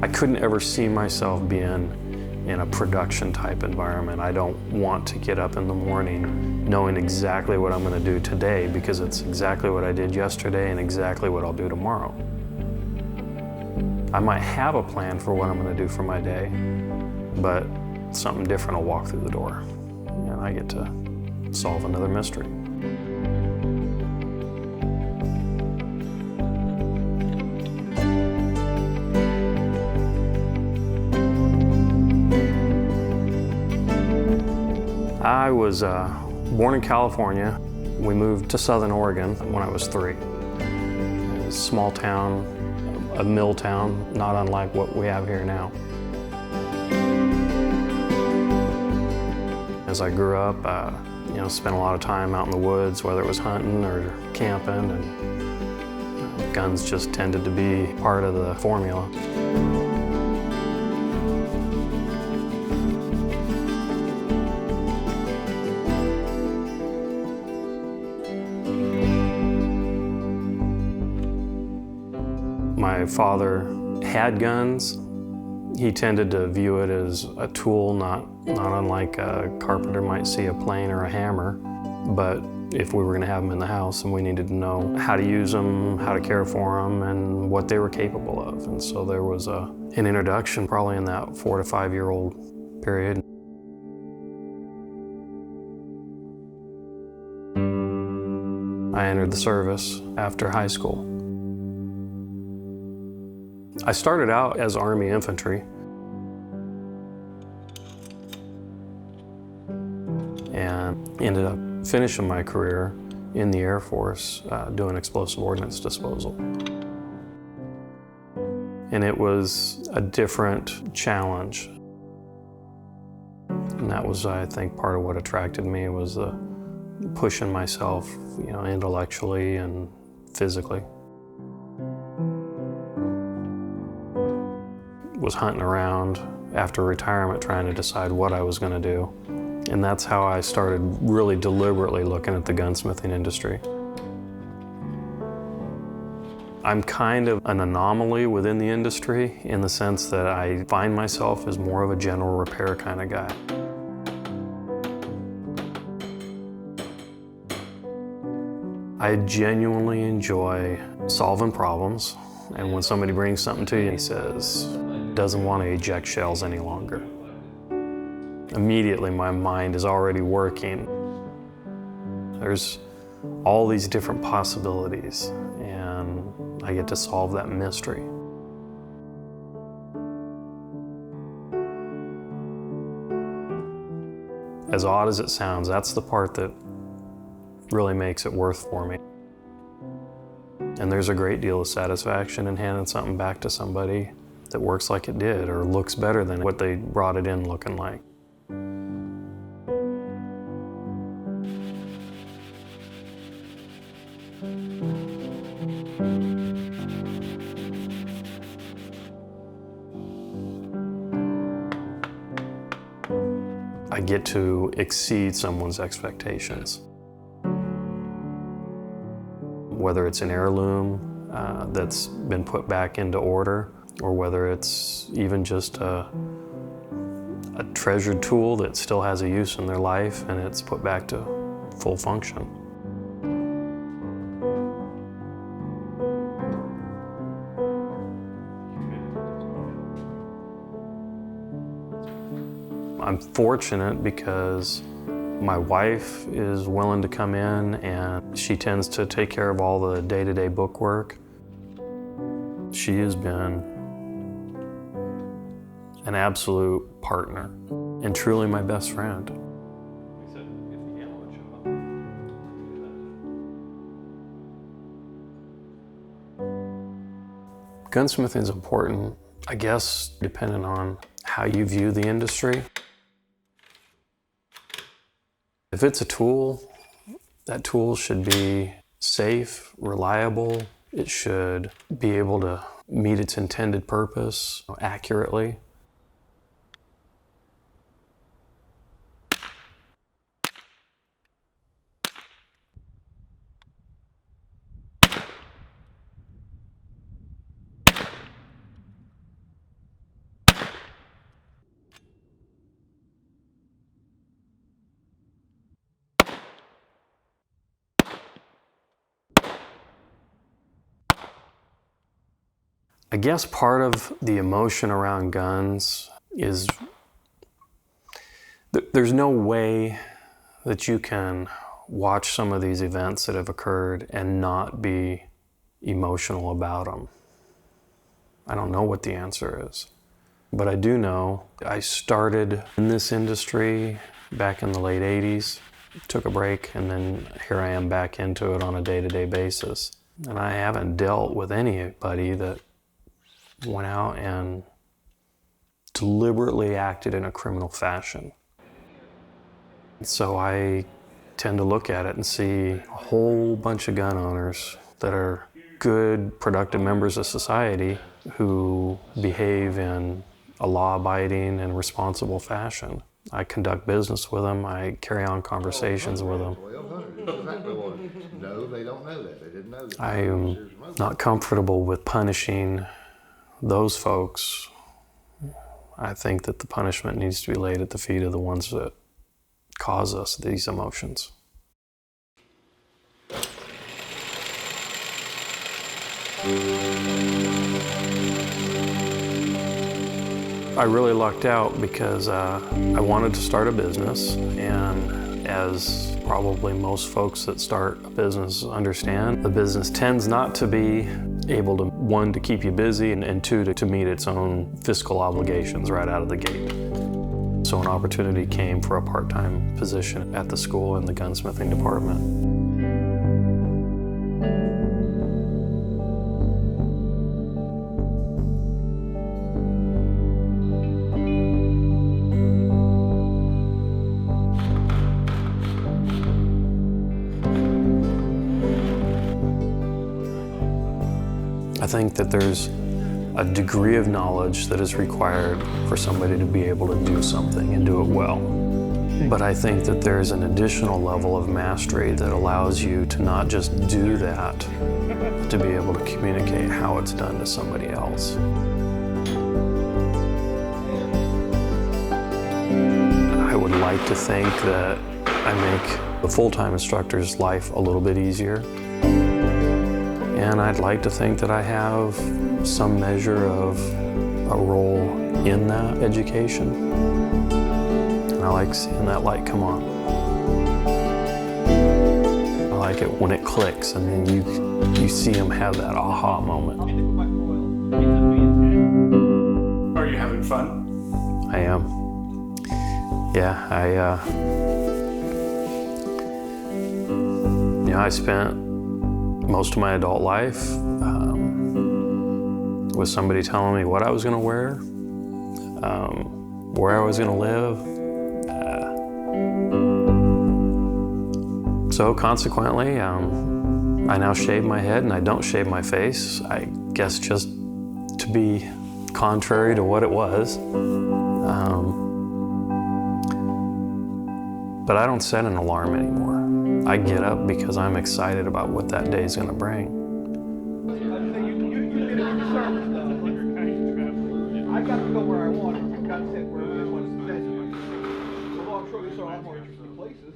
I couldn't ever see myself being in a production type environment. I don't want to get up in the morning knowing exactly what I'm going to do today, because it's exactly what I did yesterday and exactly what I'll do tomorrow. I might have a plan for what I'm going to do for my day, but something different will walk through the door, and I get to solve another mystery. I was born in California. We moved to Southern Oregon when I was 3. It was a small town, a mill town, not unlike what we have here now. As I grew up, spent a lot of time out in the woods, whether it was hunting or camping, and guns just tended to be part of the formula. My father had guns. He tended to view it as a tool, not unlike a carpenter might see a plane or a hammer. But if we were going to have them in the house, and we needed to know how to use them, how to care for them, and what they were capable of. And so there was an introduction probably in that 4 to 5 year old period. I entered the service after high school. I started out as Army infantry, and ended up finishing my career in the Air Force doing explosive ordnance disposal. And it was a different challenge. And that was, I think, part of what attracted me, was pushing myself, intellectually and physically. Was hunting around after retirement trying to decide what I was going to do. And that's how I started really deliberately looking at the gunsmithing industry. I'm kind of an anomaly within the industry in the sense that I find myself as more of a general repair kind of guy. I genuinely enjoy solving problems, and when somebody brings something to you and he says, doesn't want to eject shells any longer, immediately my mind is already working. There's all these different possibilities, and I get to solve that mystery. As odd as it sounds, that's the part that really makes it worth for me. And there's a great deal of satisfaction in handing something back to somebody that works like it did, or looks better than what they brought it in looking like. I get to exceed someone's expectations. Whether it's an heirloom that's been put back into order, or whether it's even just a treasured tool that still has a use in their life and it's put back to full function. I'm fortunate because my wife is willing to come in, and she tends to take care of all the day-to-day book work. She has been an absolute partner and truly my best friend. Gunsmithing is important, I guess, depending on how you view the industry. If it's a tool, that tool should be safe, reliable. It should be able to meet its intended purpose accurately. I guess part of the emotion around guns is there's no way that you can watch some of these events that have occurred and not be emotional about them. I don't know what the answer is, but I do know I started in this industry back in the late 80s, took a break, and then here I am back into it on a day-to-day basis. And I haven't dealt with anybody that went out and deliberately acted in a criminal fashion. So I tend to look at it and see a whole bunch of gun owners that are good, productive members of society who behave in a law-abiding and responsible fashion. I conduct business with them. I carry on conversations with them. No, they don't know that. They didn't know that. I am not comfortable with punishing those folks. I think that the punishment needs to be laid at the feet of the ones that cause us these emotions. I really lucked out because I wanted to start a business, and as probably most folks that start a business understand, the business tends not to be able to, one, to keep you busy, and two, to meet its own fiscal obligations right out of the gate. So an opportunity came for a part-time position at the school in the gunsmithing department. I think that there's a degree of knowledge that is required for somebody to be able to do something and do it well. But I think that there's an additional level of mastery that allows you to not just do that, but to be able to communicate how it's done to somebody else. I would like to think that I make the full-time instructor's life a little bit easier. And I'd like to think that I have some measure of a role in that education. And I like seeing that light come on. I like it when it clicks and then you see them have that aha moment. Are you having fun? I am. Yeah, I spent most of my adult life with somebody telling me what I was going to wear, where I was going to live. So consequently, I now shave my head and I don't shave my face. I guess just to be contrary to what it was. But I don't set an alarm anymore. I get up because I'm excited about what that day is going to bring. I got to go where I want. You got to sit where I want to sit. So long, so I'm more interested in places.